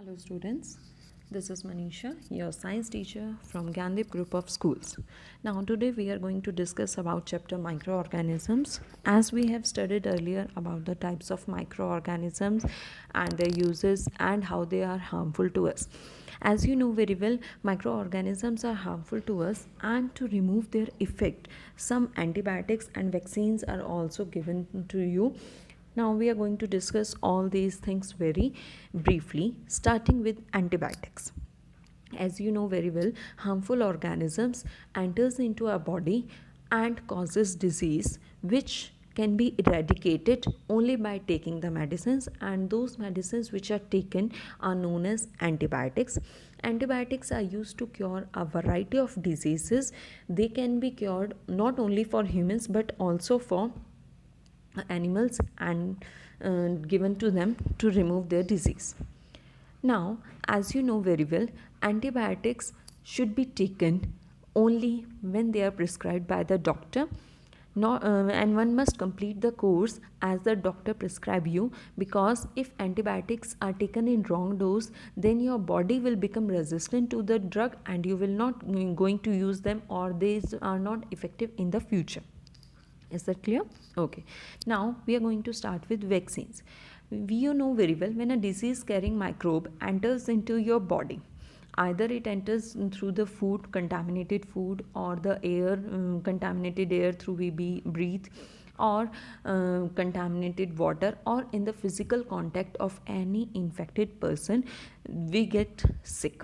Hello students, this is Manisha, your science teacher from Gandhip Group of Schools. Now today we are going to discuss about chapter microorganisms. As we have studied earlier about the types of microorganisms and their uses and how they are harmful to us. As you know very well, microorganisms are harmful to us, and to remove their effect, some antibiotics and vaccines are also given to you. Now we are going to discuss all these things very briefly, starting with antibiotics. As you know very well, harmful organisms enters into our body and causes disease, which can be eradicated only by taking the medicines, and those medicines which are taken are known as antibiotics. Antibiotics are used to cure a variety of diseases. They can be cured not only for humans but also for animals, and given to them to remove their disease. Now, as you know very well, antibiotics should be taken only when they are prescribed by the doctor. And one must complete the course as the doctor prescribe you, because if antibiotics are taken in wrong dose, then your body will become resistant to the drug and you will not going to use them, or these are not effective in the future. Is that clear? Okay. Now we are going to start with vaccines. You know very well, when a disease carrying microbe enters into your body, either it enters through the food, contaminated food, or the air, contaminated air through we breathe, or contaminated water, or in the physical contact of any infected person, we get sick.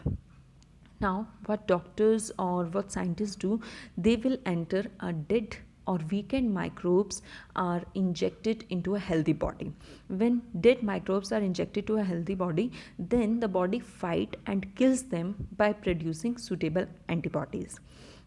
Now, what doctors or what scientists do, they will enter a dead or weakened microbes are injected into a healthy body. When dead microbes are injected to a healthy body, then the body fight and kills them by producing suitable antibodies.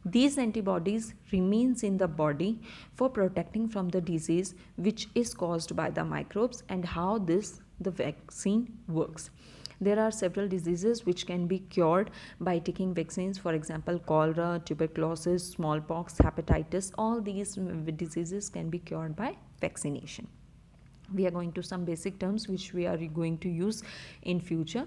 These antibodies remains in the body for protecting from the disease which is caused by the microbes. And how the vaccine works. There are several diseases which can be cured by taking vaccines. For example, cholera, tuberculosis, smallpox, hepatitis, all these diseases can be cured by vaccination. We are going to some basic terms which we are going to use in future.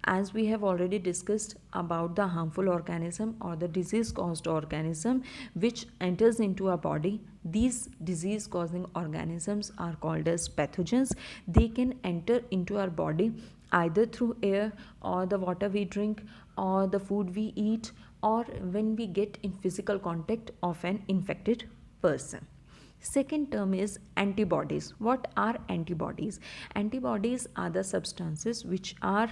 As we have already discussed about the harmful organism or the disease caused organism which enters into our body, these disease causing organisms are called as pathogens. They can enter into our body either through air, or the water we drink, or the food we eat, or when we get in physical contact of an infected person. Second term is antibodies. What are antibodies? Antibodies are the substances which are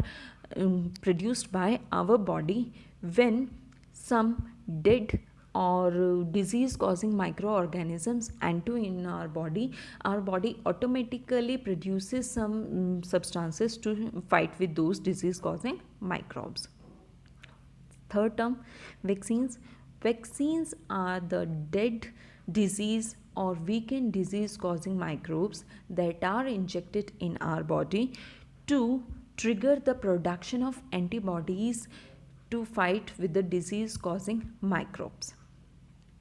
produced by our body when some dead or disease causing microorganisms enter in our body automatically produces some substances to fight with those disease causing microbes. Third term, vaccines. Vaccines are the dead disease or weakened disease causing microbes that are injected in our body to trigger the production of antibodies to fight with the disease causing microbes.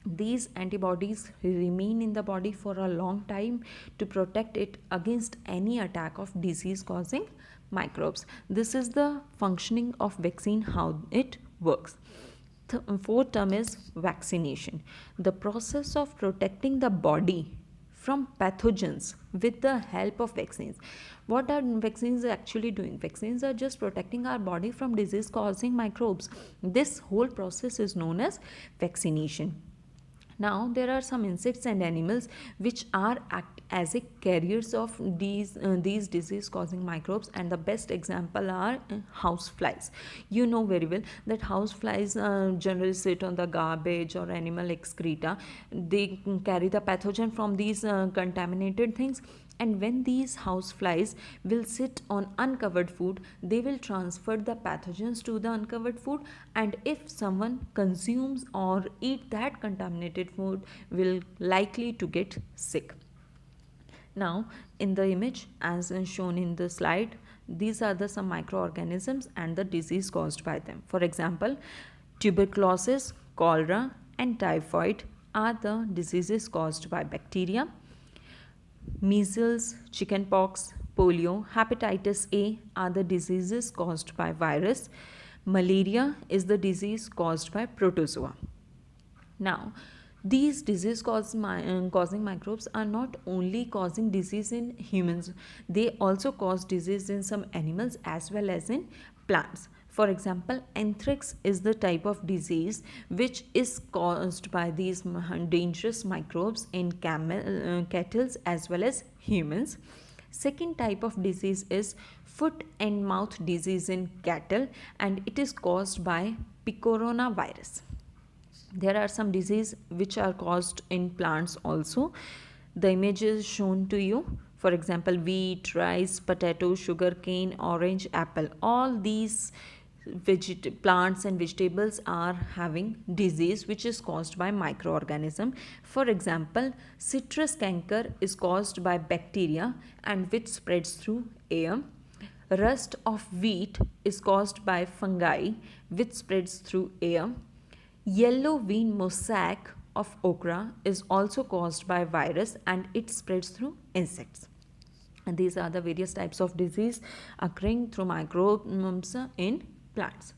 These antibodies remain in the body for a long time to protect it against any attack of disease causing microbes. This is the functioning of vaccine, how it works. Fourth term is vaccination. The process of protecting the body from pathogens with the help of vaccines. What are vaccines actually doing? Vaccines are just protecting our body from disease causing microbes. This whole process is known as vaccination. Now, there are some insects and animals which are act as a carriers of these disease causing microbes, and the best example are house flies. You know very well that house flies generally sit on the garbage or animal excreta. They carry the pathogen from these contaminated things, and when these house flies will sit on uncovered food, they will transfer the pathogens to the uncovered food, and if someone consumes or eat that contaminated food, will likely to get sick. Now, in the image as shown in the slide, these are the some microorganisms and the disease caused by them. For example, tuberculosis, cholera and typhoid are the diseases caused by bacteria. Measles, chickenpox, polio, hepatitis A are the diseases caused by virus. Malaria is the disease caused by protozoa. Now, these causing microbes are not only causing disease in humans, they also cause disease in some animals as well as in plants. For example, anthrax is the type of disease which is caused by these dangerous microbes in cattle as well as humans. Second type of disease is foot and mouth disease in cattle, and it is caused by picorona-virus. There are some disease which are caused in plants also. The image is shown to you. For example, wheat, rice, potato, sugar cane, orange, apple, all these plants and vegetables are having disease which is caused by microorganism. For example, citrus canker is caused by bacteria and which spreads through air. Rust of wheat is caused by fungi which spreads through air. Yellow vein mosaic of okra is also caused by virus and it spreads through insects. And these are the various types of disease occurring through microbes in plants.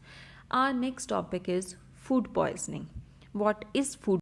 Our next topic is food poisoning. What is food